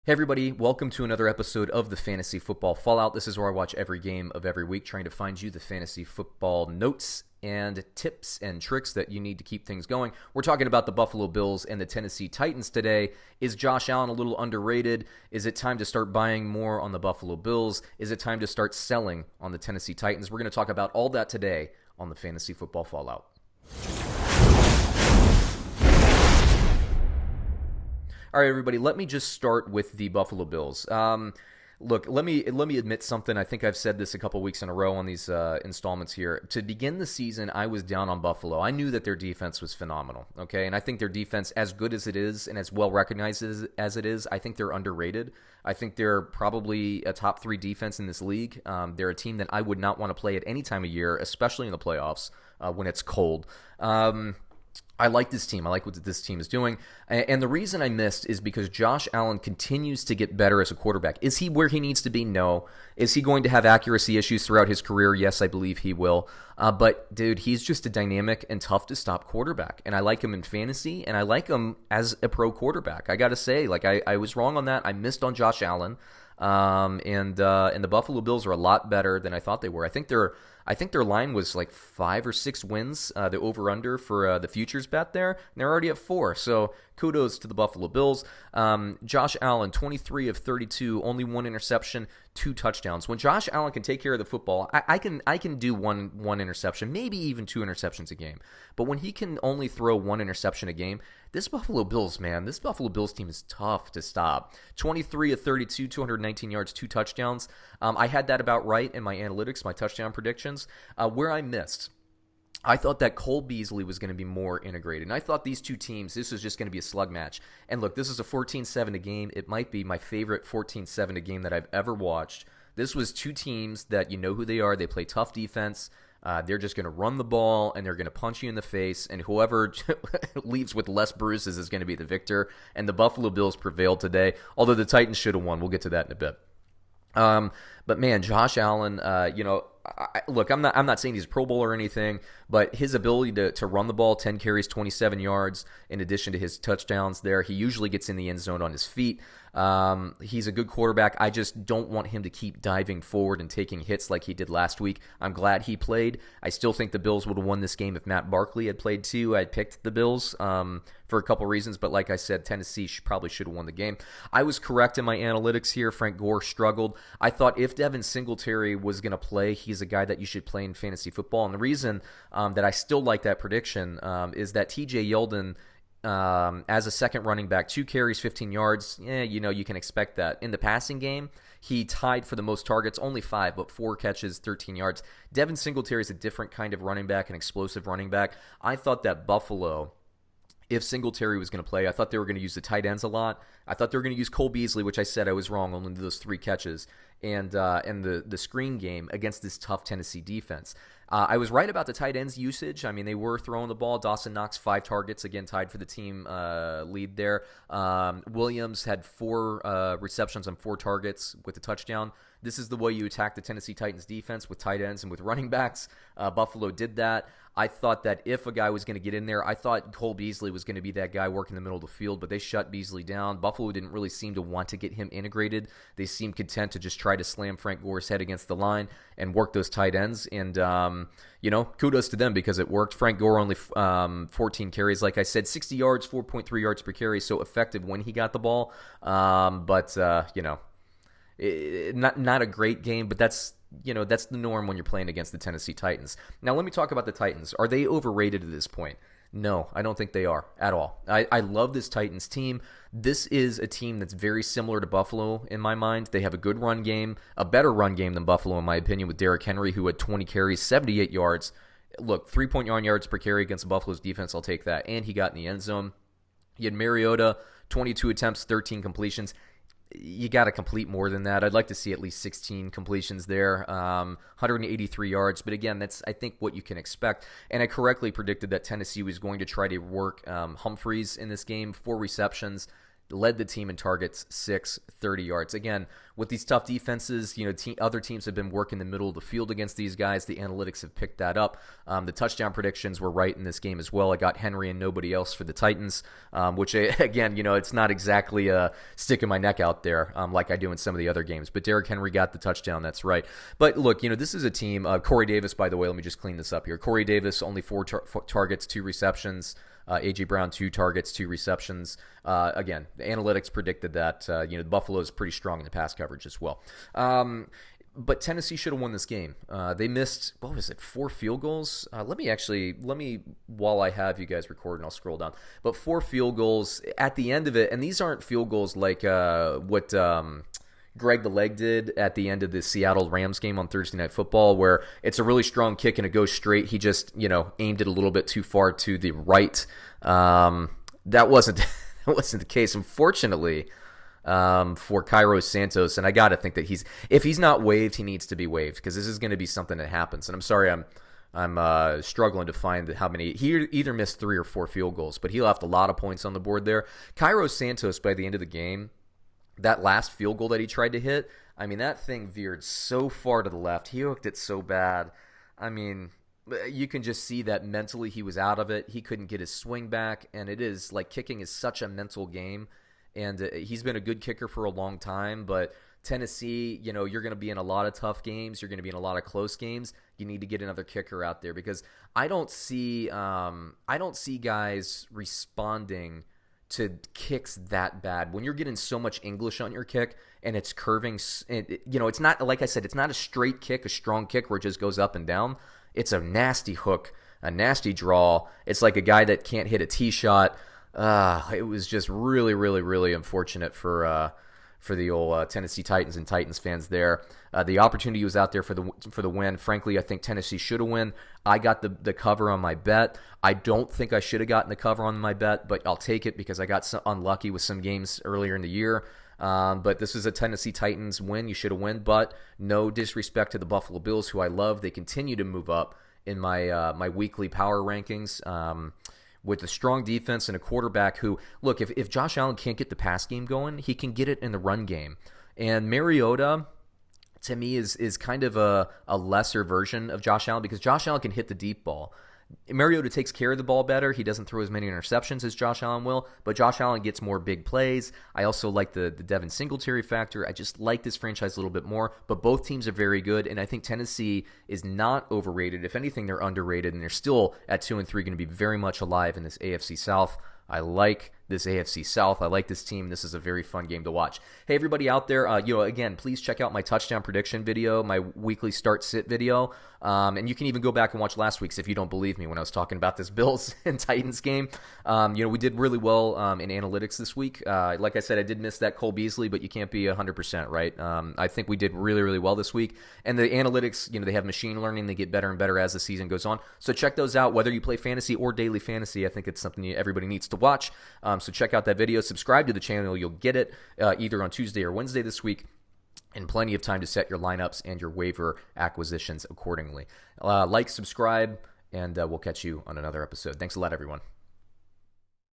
Hey everybody, welcome to another episode of the Fantasy Football Fallout. This is where I watch every game of every week, trying to find you the fantasy football notes and tips and tricks that you need to keep things going. We're talking about the Buffalo Bills and the Tennessee Titans today. Is Josh Allen a little underrated? Is it time to start buying more on the Buffalo Bills? Is it time to start selling on the Tennessee Titans? We're going to talk about all that today on the Fantasy Football Fallout. All right, everybody, let me just start with the Buffalo Bills. Look, let me admit something. I think I've said this a couple weeks in a row on these installments here. To begin the season, I was down on Buffalo. I knew that their defense was phenomenal, okay? And I think their defense, as good as it is and as well recognized as it is, I think they're underrated. I think they're probably a top 3 defense in this league. They're a team that I would not want to play at any time of year, especially in the playoffs when it's cold. I like this team. I like what this team is doing. And the reason I missed is because Josh Allen continues to get better as a quarterback. Is he where he needs to be? No. Is he going to have accuracy issues throughout his career? Yes, I believe he will. But, dude, he's just a dynamic and tough-to-stop quarterback. And I like him in fantasy, and I like him as a pro quarterback. I got to say, I was wrong on that. I missed on Josh Allen. And the Buffalo Bills are a lot better than I thought they were. I think their line was like 5 or 6 wins, the over-under for the futures bet there, and they're already at 4. So kudos to the Buffalo Bills. Josh Allen, 23 of 32, only 1 interception, 2 touchdowns. When Josh Allen can take care of the football, I can do one interception, maybe even 2 interceptions a game. But when he can only throw 1 interception a game, this Buffalo Bills team is tough to stop. 23 of 32, 219 yards, 2 touchdowns. I had that about right in my analytics, my touchdown predictions. Where I missed, I thought that Cole Beasley was going to be more integrated. And I thought these two teams, this was just going to be a slug match. And look, this is a 14-7 a game. It might be my favorite 14-7 a game that I've ever watched. This was 2 teams that you know who they are. They play tough defense. They're just going to run the ball, and they're going to punch you in the face, and whoever leaves with less bruises is going to be the victor. And the Buffalo Bills prevailed today, although the Titans should have won. We'll get to that in a bit. But man, Josh Allen, look, I'm not saying he's a Pro Bowl or anything, but his ability to run the ball, 10 carries, 27 yards, in addition to his touchdowns there, he usually gets in the end zone on his feet. He's a good quarterback. I just don't want him to keep diving forward and taking hits like he did last week. I'm glad he played. I still think the Bills would have won this game if Matt Barkley had played too. I picked the Bills for a couple reasons, but like I said, Tennessee probably should have won the game. I was correct in my analytics here. Frank Gore struggled. I thought if Devin Singletary was going to play, he's a guy that you should play in fantasy football. And the reason that I still like that prediction is that TJ Yeldon, as a second running back, 2 carries, 15 yards, you can expect that. In the passing game, he tied for the most targets, only 5, but 4 catches, 13 yards. Devin Singletary is a different kind of running back, an explosive running back. I thought that Buffalo, if Singletary was going to play, I thought they were going to use the tight ends a lot. I thought they were going to use Cole Beasley, which I said I was wrong, only those 3 catches, and the screen game against this tough Tennessee defense. I was right about the tight ends usage. I mean, they were throwing the ball. Dawson Knox, 5 targets, again, tied for the team lead there. Williams had 4 receptions on 4 targets with a touchdown. This is the way you attack the Tennessee Titans defense, with tight ends and with running backs. Buffalo did that. I thought that if a guy was going to get in there, I thought Cole Beasley was going to be that guy working the middle of the field, but they shut Beasley down. Buffalo didn't really seem to want to get him integrated. They seemed content to just try to slam Frank Gore's head against the line and work those tight ends. And, kudos to them because it worked. Frank Gore only 14 carries, like I said, 60 yards, 4.3 yards per carry, so effective when he got the ball. Not a great game, but that's the norm when you're playing against the Tennessee Titans. Now, let me talk about the Titans. Are they overrated at this point? No, I don't think they are at all. I love this Titans team. This is a team that's very similar to Buffalo in my mind. They have a good run game, a better run game than Buffalo in my opinion, with Derrick Henry, who had 20 carries, 78 yards. Look, 3.9 yards per carry against Buffalo's defense, I'll take that. And he got in the end zone. You had Mariota, 22 attempts, 13 completions. You got to complete more than that. I'd like to see at least 16 completions there, 183 yards. But again, that's, I think, what you can expect. And I correctly predicted that Tennessee was going to try to work Humphries in this game, 4 receptions, led the team in targets, 30 yards. Again, with these tough defenses, other teams have been working the middle of the field against these guys. The analytics have picked that up. The touchdown predictions were right in this game as well. I got Henry and nobody else for the Titans, which, again, it's not exactly sticking my neck out there like I do in some of the other games. But Derrick Henry got the touchdown. That's right. But look, this is a team. Corey Davis, by the way, let me just clean this up here. Corey Davis, only 4 targets, 2 receptions. A.J. Brown, 2 targets, 2 receptions. Again, the analytics predicted that. Buffalo is pretty strong in the pass coverage as well. But Tennessee should have won this game. They missed, 4 field goals? Let me, while I have you guys recording, I'll scroll down. But 4 field goals at the end of it, and these aren't field goals like what Greg the Leg did at the end of the Seattle Rams game on Thursday Night Football, where it's a really strong kick and it goes straight. He just, aimed it a little bit too far to the right. That wasn't the case, unfortunately, for Cairo Santos. And I got to think that if he's not waived, he needs to be waived, because this is going to be something that happens. And I'm sorry, I'm struggling to find how many. He either missed 3 or 4 field goals, but he left a lot of points on the board there. Cairo Santos, by the end of the game, that last field goal that he tried to hit, that thing veered so far to the left. He hooked it so bad. You can just see that mentally he was out of it. He couldn't get his swing back, and it is like kicking is such a mental game. And he's been a good kicker for a long time, but Tennessee, you're going to be in a lot of tough games. You're going to be in a lot of close games. You need to get another kicker out there, because I don't see guys responding to kicks that bad. When you're getting so much English on your kick and it's curving, it's not, like I said, it's not a straight kick, a strong kick where it just goes up and down. It's a nasty hook, a nasty draw. It's like a guy that can't hit a tee shot. It was just really, really, really unfortunate for the old Tennessee Titans and Titans fans there. The opportunity was out there for the win. Frankly, I think Tennessee should have won. I got the cover on my bet. I don't think I should have gotten the cover on my bet, but I'll take it because I got unlucky with some games earlier in the year. But this is a Tennessee Titans win. You should have won, but no disrespect to the Buffalo Bills, who I love. They continue to move up in my weekly power rankings. With a strong defense and a quarterback who, look, if Josh Allen can't get the pass game going, he can get it in the run game. And Mariota, to me, is kind of a lesser version of Josh Allen, because Josh Allen can hit the deep ball. Mariota takes care of the ball better. He doesn't throw as many interceptions as Josh Allen will, but Josh Allen gets more big plays. I also like the Devin Singletary factor. I just like this franchise a little bit more, but both teams are very good, and I think Tennessee is not overrated. If anything, they're underrated, and they're still at 2-3 going to be very much alive in this AFC South. I like this AFC South. I like this team. This is a very fun game to watch. Hey, everybody out there, again, please check out my touchdown prediction video, my weekly start-sit video, and you can even go back and watch last week's if you don't believe me when I was talking about this Bills and Titans game. We did really well in analytics this week. Like I said, I did miss that Cole Beasley, but you can't be 100%, right? I think we did really, really well this week. And the analytics, they have machine learning. They get better and better as the season goes on. So check those out, whether you play fantasy or daily fantasy. I think it's something everybody needs to watch. So check out that video. Subscribe to the channel. You'll get it either on Tuesday or Wednesday this week, and plenty of time to set your lineups and your waiver acquisitions accordingly. Like, subscribe, and we'll catch you on another episode. Thanks a lot, everyone.